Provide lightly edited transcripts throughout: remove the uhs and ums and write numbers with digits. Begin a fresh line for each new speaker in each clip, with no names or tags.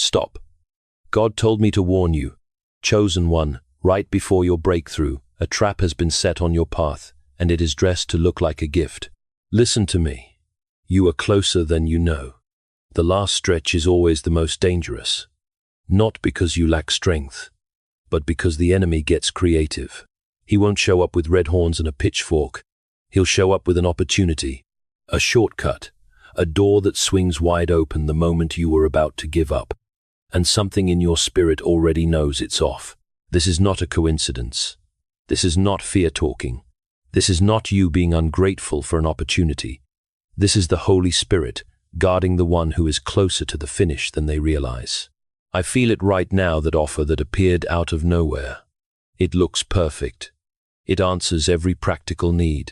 Stop. God told me to warn you. Chosen one, right before your breakthrough, a trap has been set on your path, and it is dressed to look like a gift. Listen to me. You are closer than you know. The last stretch is always the most dangerous. Not because you lack strength, but because the enemy gets creative. He won't show up with red horns and a pitchfork. He'll show up with an opportunity, a shortcut, a door that swings wide open the moment you are about to give up. And something in your spirit already knows it's off. This is not a coincidence. This is not fear talking. This is not you being ungrateful for an opportunity. This is the Holy Spirit guarding the one who is closer to the finish than they realize. I feel it right now, that offer that appeared out of nowhere. It looks perfect. It answers every practical need.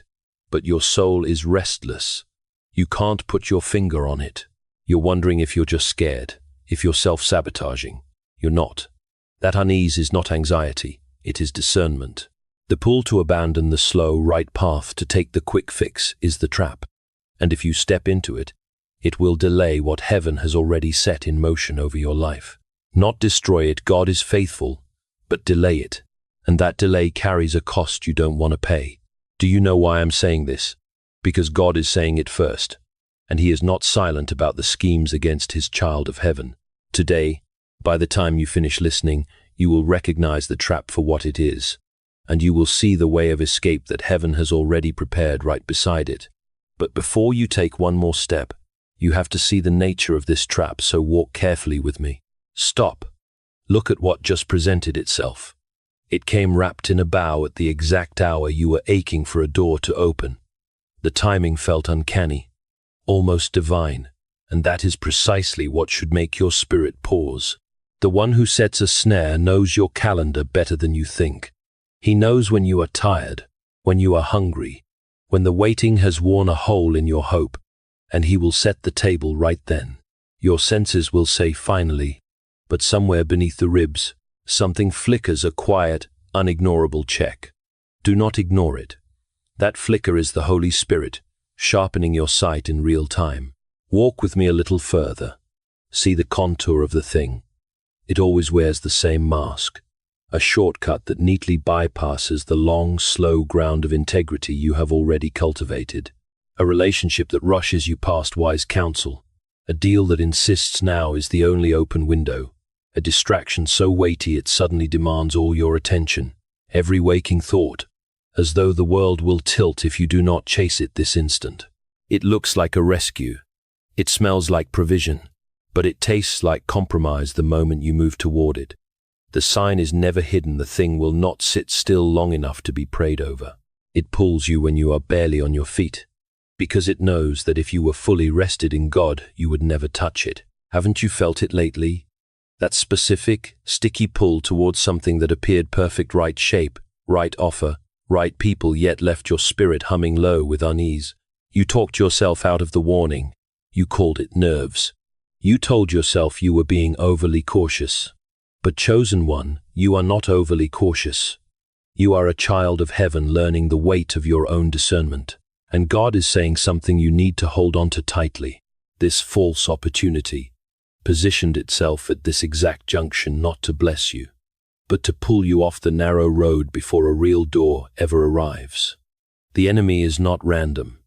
But your soul is restless. You can't put your finger on it. You're wondering if you're just scared, if you're self-sabotaging. You're not. That unease is not anxiety. It is discernment. The pull to abandon the slow, right path to take the quick fix is the trap. And if you step into it, it will delay what heaven has already set in motion over your life. Not destroy it. God is faithful, but delay it. And that delay carries a cost you don't want to pay. Do you know why I'm saying this? Because God is saying it first, and He is not silent about the schemes against His child of heaven. Today, by the time you finish listening, you will recognize the trap for what it is, and you will see the way of escape that heaven has already prepared right beside it. But before you take one more step, you have to see the nature of this trap, so walk carefully with me. Stop. Look at what just presented itself. It came wrapped in a bow at the exact hour you were aching for a door to open. The timing felt uncanny, almost divine, and that is precisely what should make your spirit pause. The one who sets a snare knows your calendar better than you think. He knows when you are tired, when you are hungry, when the waiting has worn a hole in your hope, and He will set the table right then. Your senses will say finally, but somewhere beneath the ribs, something flickers, a quiet, unignorable check. Do not ignore it. That flicker is the Holy Spirit, sharpening your sight in real time. Walk with me a little further. See the contour of the thing. It always wears the same mask, a shortcut that neatly bypasses the long, slow ground of integrity you have already cultivated. A relationship that rushes you past wise counsel. A deal that insists now is the only open window. A distraction so weighty it suddenly demands all your attention, every waking thought, as though the world will tilt if you do not chase it this instant. It looks like a rescue. It smells like provision, but it tastes like compromise the moment you move toward it. The sign is never hidden. The thing will not sit still long enough to be prayed over. It pulls you when you are barely on your feet, because it knows that if you were fully rested in God, you would never touch it. Haven't you felt it lately? That specific, sticky pull towards something that appeared perfect, right shape, right offer, right people, yet left your spirit humming low with unease. You talked yourself out of the warning. You called it nerves. You told yourself you were being overly cautious. But chosen one, you are not overly cautious. You are a child of heaven learning the weight of your own discernment. And God is saying something you need to hold on to tightly. This false opportunity positioned itself at this exact junction not to bless you, but to pull you off the narrow road before a real door ever arrives. The enemy is not random.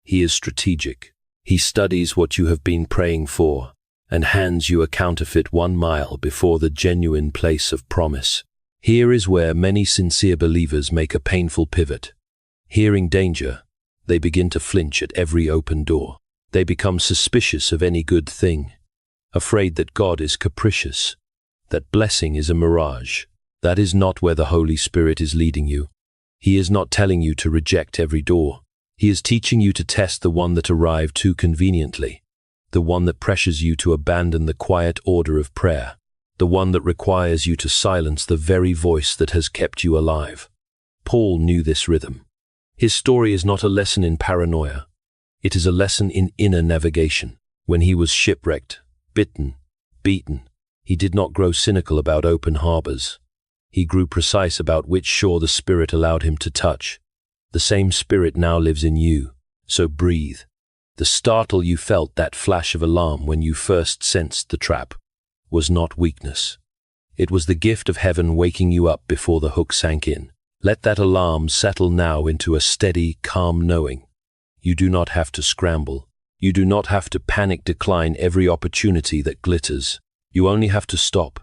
He is strategic. He studies what you have been praying for and hands you a counterfeit 1 mile before the genuine place of promise. Here is where many sincere believers make a painful pivot. Hearing danger, they begin to flinch at every open door. They become suspicious of any good thing, afraid that God is capricious, that blessing is a mirage. That is not where the Holy Spirit is leading you. He is not telling you to reject every door. He is teaching you to test the one that arrived too conveniently, the one that pressures you to abandon the quiet order of prayer, the one that requires you to silence the very voice that has kept you alive. Paul knew this rhythm. His story is not a lesson in paranoia. It is a lesson in inner navigation. When he was shipwrecked, bitten, beaten, he did not grow cynical about open harbors. He grew precise about which shore the Spirit allowed him to touch. The same Spirit now lives in you, so breathe. The startle you felt, that flash of alarm when you first sensed the trap, was not weakness. It was the gift of heaven waking you up before the hook sank in. Let that alarm settle now into a steady, calm knowing. You do not have to scramble. You do not have to panic decline every opportunity that glitters. You only have to stop,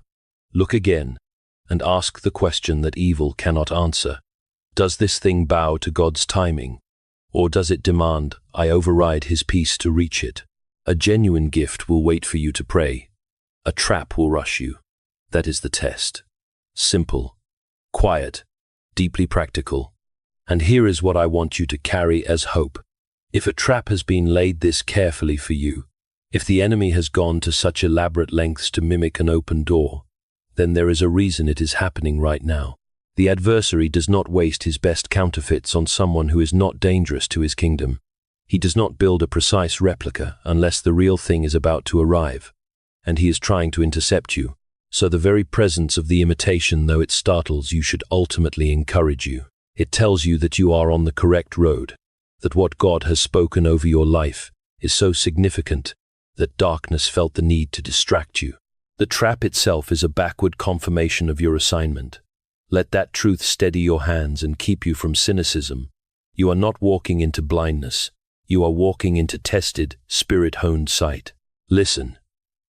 look again, and ask the question that evil cannot answer. Does this thing bow to God's timing? Or does it demand I override His peace to reach it? A genuine gift will wait for you to pray. A trap will rush you. That is the test. Simple, quiet, deeply practical. And here is what I want you to carry as hope. If a trap has been laid this carefully for you, if the enemy has gone to such elaborate lengths to mimic an open door, then there is a reason it is happening right now. The adversary does not waste his best counterfeits on someone who is not dangerous to his kingdom. He does not build a precise replica unless the real thing is about to arrive, and he is trying to intercept you. So the very presence of the imitation, though it startles you, should ultimately encourage you. It tells you that you are on the correct road, that what God has spoken over your life is so significant that darkness felt the need to distract you. The trap itself is a backward confirmation of your assignment. Let that truth steady your hands and keep you from cynicism. You are not walking into blindness. You are walking into tested, spirit-honed sight. Listen.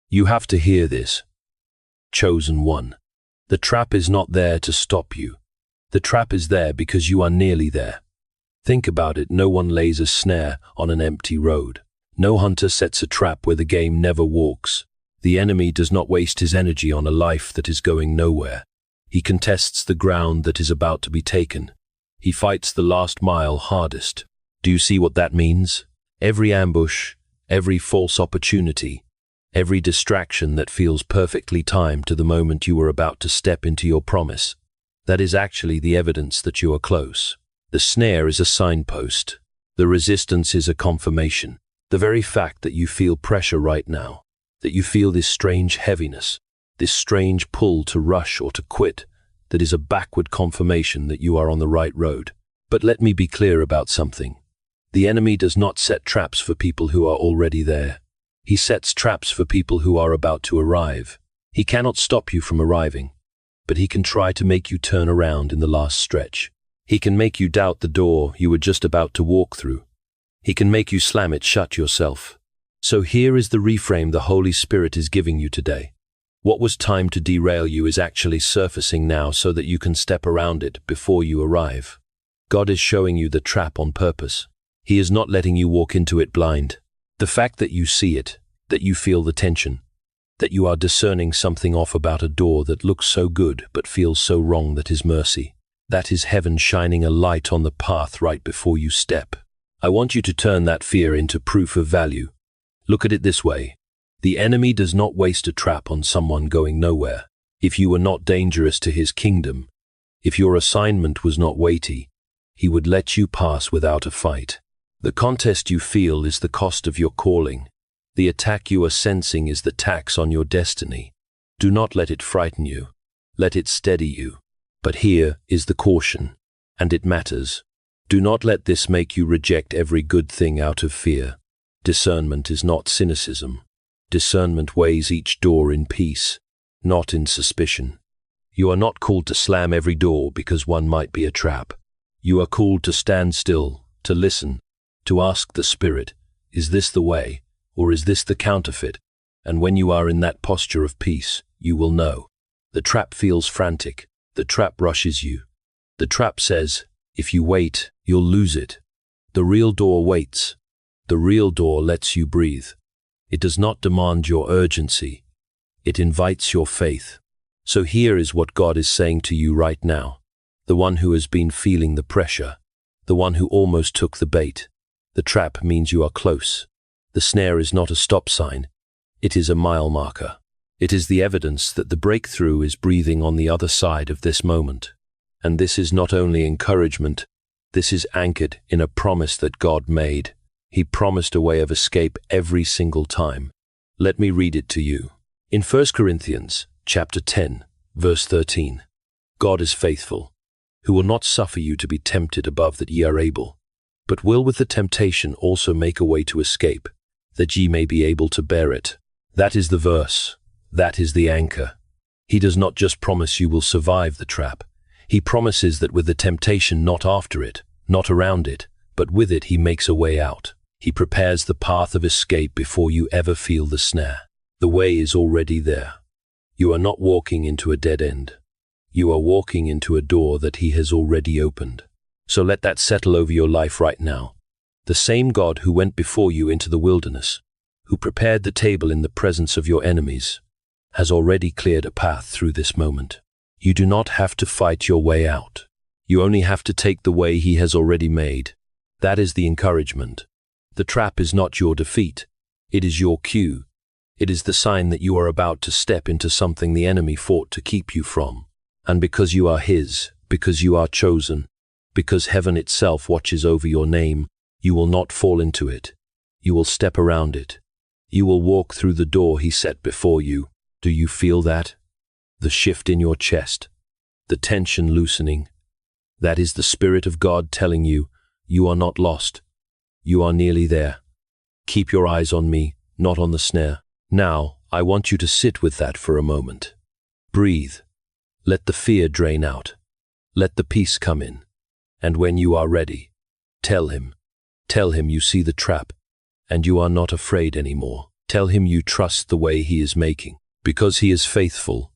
You have to hear this. Chosen one. The trap is not there to stop you. The trap is there because you are nearly there. Think about it. No one lays a snare on an empty road. No hunter sets a trap where the game never walks. The enemy does not waste his energy on a life that is going nowhere. He contests the ground that is about to be taken. He fights the last mile hardest. Do you see what that means? Every ambush, every false opportunity, every distraction that feels perfectly timed to the moment you are about to step into your promise, that is actually the evidence that you are close. The snare is a signpost. The resistance is a confirmation. The very fact that you feel pressure right now, that you feel this strange heaviness, this strange pull to rush or to quit, that is a backward confirmation that you are on the right road. But let me be clear about something. The enemy does not set traps for people who are already there. He sets traps for people who are about to arrive. He cannot stop you from arriving, but he can try to make you turn around in the last stretch. He can make you doubt the door you were just about to walk through. He can make you slam it shut yourself. So here is the reframe the Holy Spirit is giving you today. What was timed to derail you is actually surfacing now so that you can step around it before you arrive. God is showing you the trap on purpose. He is not letting you walk into it blind. The fact that you see it, that you feel the tension, that you are discerning something off about a door that looks so good but feels so wrong that is mercy. That is heaven shining a light on the path right before you step. I want you to turn that fear into proof of value. Look at it this way. The enemy does not waste a trap on someone going nowhere. If you were not dangerous to his kingdom, if your assignment was not weighty, he would let you pass without a fight. The contest you feel is the cost of your calling. The attack you are sensing is the tax on your destiny. Do not let it frighten you. Let it steady you. But here is the caution, and it matters. Do not let this make you reject every good thing out of fear. Discernment is not cynicism. Discernment weighs each door in peace, not in suspicion. You are not called to slam every door because one might be a trap. You are called to stand still, to listen, to ask the Spirit, is this the way, or is this the counterfeit? And when you are in that posture of peace, you will know. The trap feels frantic. The trap rushes you. The trap says, if you wait, you'll lose it. The real door waits. The real door lets you breathe. It does not demand your urgency. It invites your faith. So here is what God is saying to you right now. The one who has been feeling the pressure. The one who almost took the bait. The trap means you are close. The snare is not a stop sign. It is a mile marker. It is the evidence that the breakthrough is breathing on the other side of this moment. And this is not only encouragement, this is anchored in a promise that God made. He promised a way of escape every single time. Let me read it to you. In 1 Corinthians chapter 10, verse 13, God is faithful, who will not suffer you to be tempted above that ye are able, but will with the temptation also make a way to escape, that ye may be able to bear it. That is the verse. That is the anchor. He does not just promise you will survive the trap. He promises that with the temptation not after it, not around it, but with it he makes a way out. He prepares the path of escape before you ever feel the snare. The way is already there. You are not walking into a dead end. You are walking into a door that he has already opened. So let that settle over your life right now. The same God who went before you into the wilderness, who prepared the table in the presence of your enemies, has already cleared a path through this moment. You do not have to fight your way out. You only have to take the way he has already made. That is the encouragement. The trap is not your defeat. It is your cue. It is the sign that you are about to step into something the enemy fought to keep you from. And because you are his, because you are chosen, because heaven itself watches over your name, you will not fall into it. You will step around it. You will walk through the door he set before you. Do you feel that? The shift in your chest, the tension loosening. That is the Spirit of God telling you, you are not lost. You are nearly there. Keep your eyes on me, not on the snare. Now, I want you to sit with that for a moment. Breathe. Let the fear drain out. Let the peace come in. And when you are ready, tell him you see the trap, and you are not afraid anymore. Tell him you trust the way he is making, because he is faithful,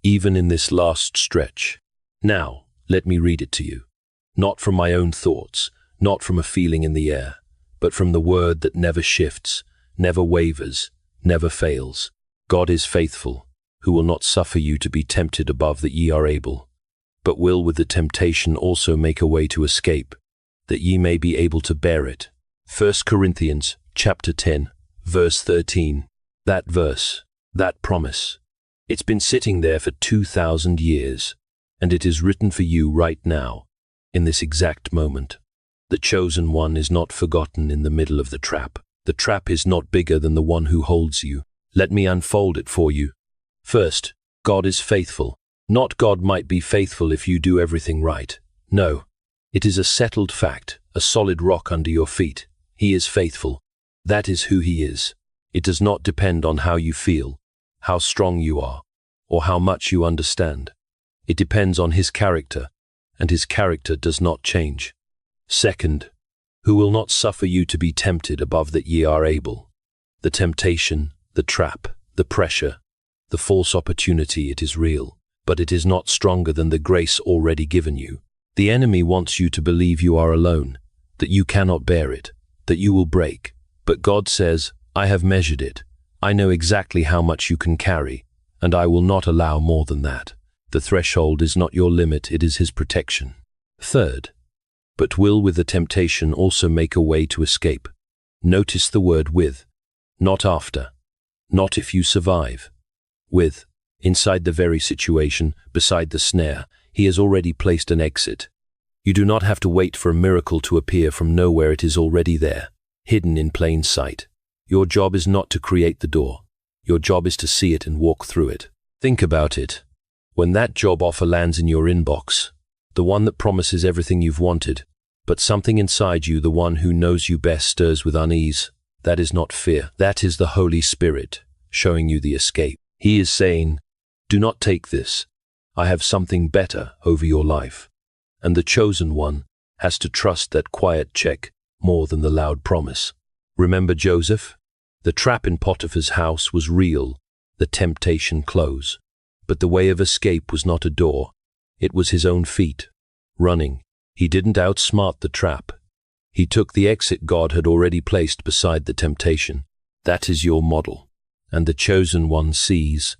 even in this last stretch. Now, let me read it to you. Not from my own thoughts, not from a feeling in the air, but from the word that never shifts, never wavers, never fails. God is faithful, who will not suffer you to be tempted above that ye are able, but will with the temptation also make a way to escape, that ye may be able to bear it. 1 Corinthians chapter 10, verse 13. That verse, that promise, it's been sitting there for 2,000 years, and it is written for you right now, in this exact moment. The chosen one is not forgotten in the middle of the trap. The trap is not bigger than the one who holds you. Let me unfold it for you. First, God is faithful. Not God might be faithful if you do everything right. No, it is a settled fact, a solid rock under your feet. He is faithful. That is who he is. It does not depend on how you feel, how strong you are, or how much you understand. It depends on his character, and his character does not change. Second, who will not suffer you to be tempted above that ye are able. The temptation, the trap, the pressure, the false opportunity, it is real, but it is not stronger than the grace already given you. The enemy wants you to believe you are alone, that you cannot bear it, that you will break. But God says, I have measured it. I know exactly how much you can carry, and I will not allow more than that. The threshold is not your limit, it is his protection. Third, but will with the temptation also make a way to escape. Notice the word with, not after, not if you survive. With, inside the very situation, beside the snare, he has already placed an exit. You do not have to wait for a miracle to appear from nowhere, it is already there, hidden in plain sight. Your job is not to create the door. Your job is to see it and walk through it. Think about it. When that job offer lands in your inbox, the one that promises everything you've wanted, but something inside you, the one who knows you best, stirs with unease, that is not fear. That is the Holy Spirit showing you the escape. He is saying, do not take this. I have something better over your life. And the chosen one has to trust that quiet check more than the loud promise. Remember Joseph? The trap in Potiphar's house was real, the temptation close. But the way of escape was not a door. It was his own feet, running. He didn't outsmart the trap. He took the exit God had already placed beside the temptation. That is your model. And the chosen one sees,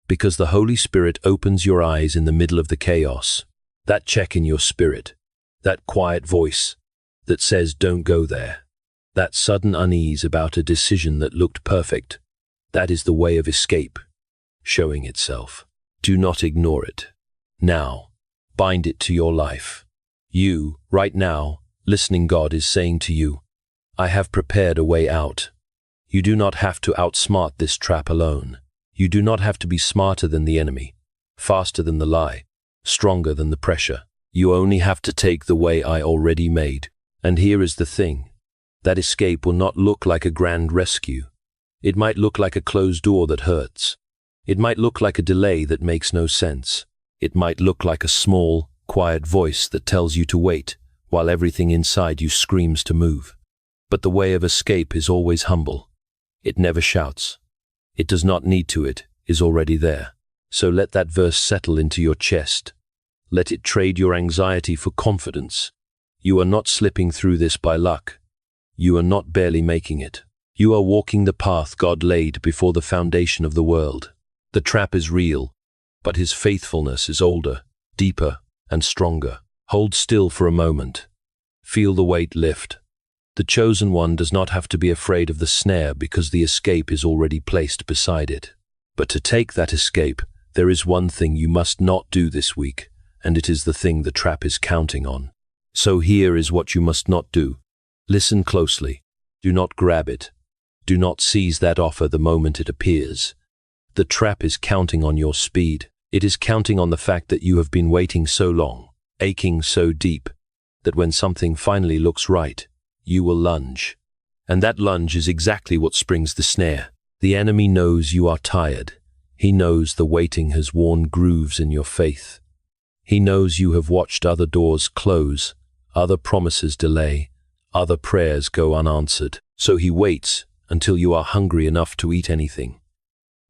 because the Holy Spirit opens your eyes in the middle of the chaos. That check in your spirit, that quiet voice that says don't go there, that sudden unease about a decision that looked perfect, that is the way of escape, showing itself. Do not ignore it. Now, bind it to your life. You, right now, listening, God is saying to you, I have prepared a way out. You do not have to outsmart this trap alone. You do not have to be smarter than the enemy, faster than the lie, stronger than the pressure. You only have to take the way I already made. And here is the thing. That escape will not look like a grand rescue. It might look like a closed door that hurts. It might look like a delay that makes no sense. It might look like a small, quiet voice that tells you to wait, while everything inside you screams to move. But the way of escape is always humble. It never shouts. It does not need to, it is already there. So let that verse settle into your chest. Let it trade your anxiety for confidence. You are not slipping through this by luck. You are not barely making it. You are walking the path God laid before the foundation of the world. The trap is real, but his faithfulness is older, deeper, and stronger. Hold still for a moment. Feel the weight lift. The chosen one does not have to be afraid of the snare because the escape is already placed beside it. But to take that escape, there is one thing you must not do this week, and it is the thing the trap is counting on. So here is what you must not do. Listen closely. Do not grab it. Do not seize that offer the moment it appears. The trap is counting on your speed. It is counting on the fact that you have been waiting so long, aching so deep, that when something finally looks right, you will lunge. And that lunge is exactly what springs the snare. The enemy knows you are tired. He knows the waiting has worn grooves in your faith. He knows you have watched other doors close, other promises delay, other prayers go unanswered. So he waits until you are hungry enough to eat anything.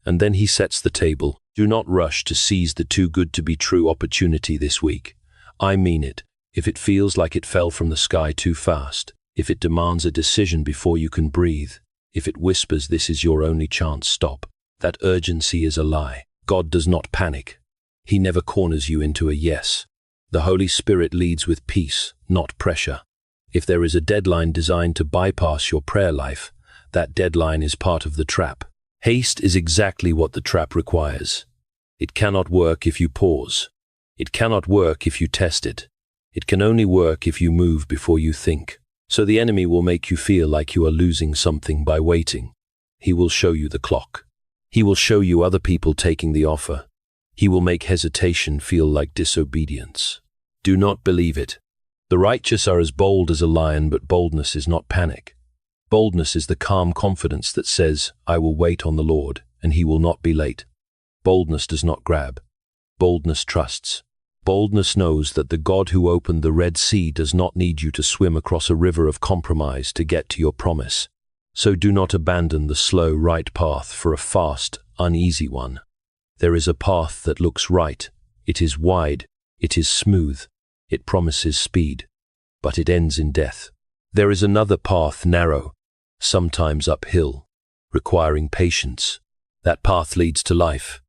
And then he sets the table. Do not rush to seize the too good to be true opportunity this week. I mean it. If it feels like it fell from the sky too fast, if it demands a decision before you can breathe, if it whispers this is your only chance, stop. That urgency is a lie. God does not panic. He never corners you into a yes. The Holy Spirit leads with peace, not pressure. If there is a deadline designed to bypass your prayer life, that deadline is part of the trap. Haste is exactly what the trap requires. It cannot work if you pause. It cannot work if you test it. It can only work if you move before you think. So the enemy will make you feel like you are losing something by waiting. He will show you the clock. He will show you other people taking the offer. He will make hesitation feel like disobedience. Do not believe it. The righteous are as bold as a lion, but boldness is not panic. Boldness is the calm confidence that says, I will wait on the Lord, and he will not be late. Boldness does not grab. Boldness trusts. Boldness knows that the God who opened the Red Sea does not need you to swim across a river of compromise to get to your promise. So do not abandon the slow, right path for a fast, uneasy one. There is a path that looks right. It is wide. It is smooth. It promises speed. But it ends in death. There is another path, narrow, sometimes uphill, requiring patience. That path leads to life,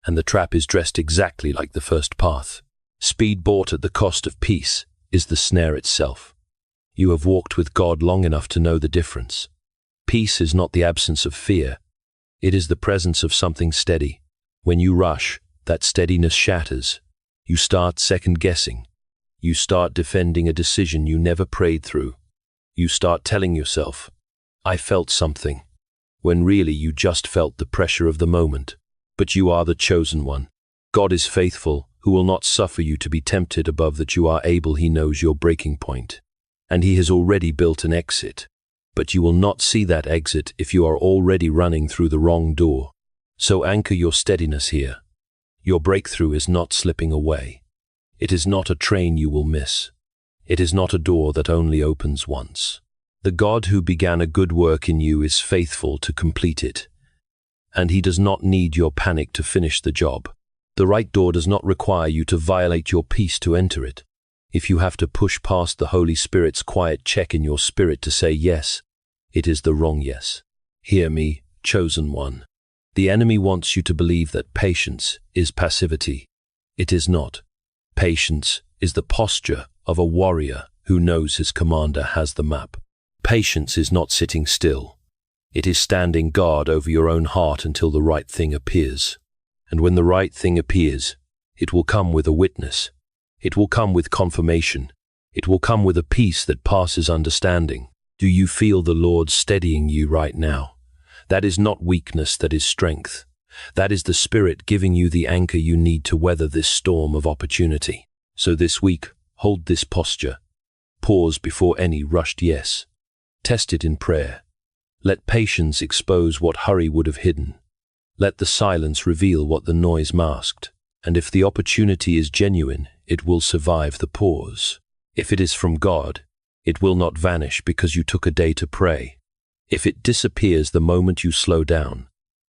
and the trap is dressed exactly like the first path. Speed bought at the cost of peace is the snare itself. You have walked with God long enough to know the difference. Peace is not the absence of fear. It is the presence of something steady. When you rush, that steadiness shatters. You start second-guessing. You start defending a decision you never prayed through. You start telling yourself, I felt something, when really you just felt the pressure of the moment. But you are the chosen one. God is faithful, who will not suffer you to be tempted above that you are able. He knows your breaking point, and he has already built an exit. But you will not see that exit if you are already running through the wrong door. So anchor your steadiness here. Your breakthrough is not slipping away. It is not a train you will miss. It is not a door that only opens once. The God who began a good work in you is faithful to complete it, and he does not need your panic to finish the job. The right door does not require you to violate your peace to enter it. If you have to push past the Holy Spirit's quiet check in your spirit to say yes, it is the wrong yes. Hear me, chosen one. The enemy wants you to believe that patience is passivity. It is not. Patience is the posture of a warrior who knows his commander has the map. Patience is not sitting still. It is standing guard over your own heart until the right thing appears. And when the right thing appears, it will come with a witness. It will come with confirmation. It will come with a peace that passes understanding. Do you feel the Lord steadying you right now? That is not weakness, that is strength. That is the Spirit giving you the anchor you need to weather this storm of opportunity. So this week, hold this posture. Pause before any rushed yes. Test it in prayer. Let patience expose what hurry would have hidden. Let the silence reveal what the noise masked. And if the opportunity is genuine, it will survive the pause. If it is from God, it will not vanish because you took a day to pray. If it disappears the moment you slow down,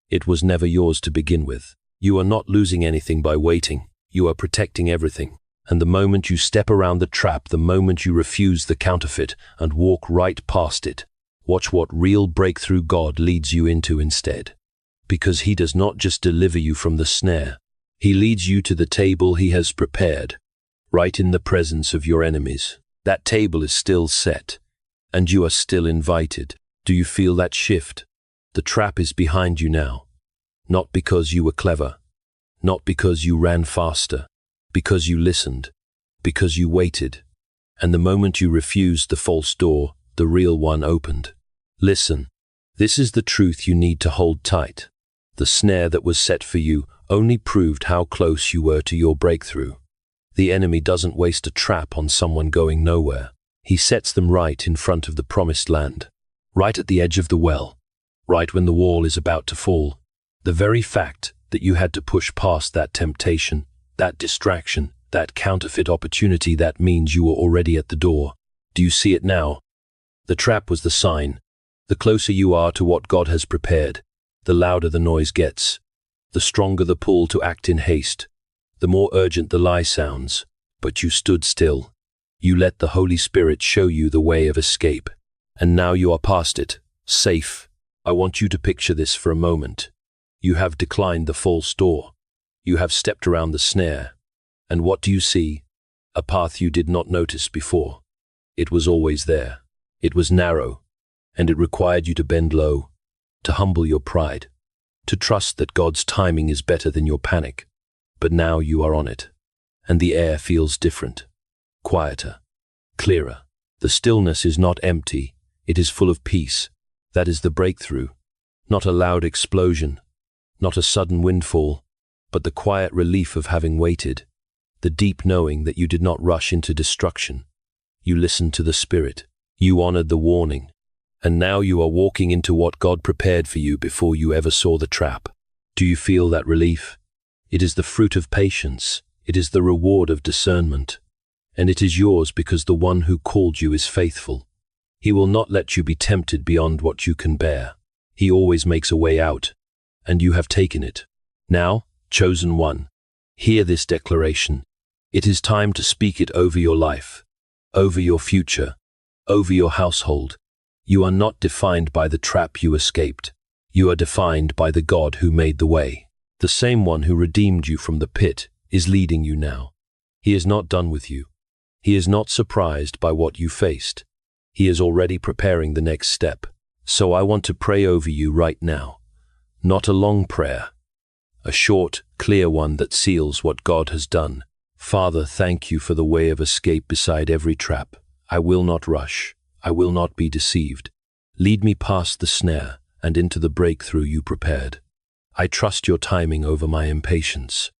it was never yours to begin with. You are not losing anything by waiting. You are protecting everything. And the moment you step around the trap, the moment you refuse the counterfeit and walk right past it, watch what real breakthrough God leads you into instead. Because He does not just deliver you from the snare, He leads you to the table He has prepared, right in the presence of your enemies. That table is still set, and you are still invited. Do you feel that shift? The trap is behind you now. Not because you were clever, not because you ran faster, because you listened, because you waited. And the moment you refused the false door, the real one opened. Listen, this is the truth you need to hold tight. The snare that was set for you only proved how close you were to your breakthrough. The enemy doesn't waste a trap on someone going nowhere. He sets them right in front of the promised land, right at the edge of the well, right when the wall is about to fall. The very fact that you had to push past that temptation, that distraction, that counterfeit opportunity, that means you were already at the door. Do you see it now? The trap was the sign. The closer you are to what God has prepared, the louder the noise gets, the stronger the pull to act in haste, the more urgent the lie sounds. But you stood still. You let the Holy Spirit show you the way of escape. And now you are past it, safe. I want you to picture this for a moment. You have declined the false door. You have stepped around the snare. And what do you see? A path you did not notice before. It was always there. It was narrow, and it required you to bend low, to humble your pride, to trust that God's timing is better than your panic. But now you are on it, and the air feels different, quieter, clearer. The stillness is not empty, it is full of peace. That is the breakthrough. Not a loud explosion, not a sudden windfall, but the quiet relief of having waited, the deep knowing that you did not rush into destruction. You listened to the Spirit, you honored the warning, and now you are walking into what God prepared for you before you ever saw the trap. Do you feel that relief? It is the fruit of patience, it is the reward of discernment, and it is yours because the one who called you is faithful. He will not let you be tempted beyond what you can bear. He always makes a way out, and you have taken it. Now, chosen one, hear this declaration. It is time to speak it over your life, over your future, over your household. You are not defined by the trap you escaped. You are defined by the God who made the way. The same one who redeemed you from the pit is leading you now. He is not done with you. He is not surprised by what you faced. He is already preparing the next step. So I want to pray over you right now. Not a long prayer, a short, clear one that seals what God has done. Father, thank you for the way of escape beside every trap. I will not rush. I will not be deceived. Lead me past the snare and into the breakthrough you prepared. I trust your timing over my impatience.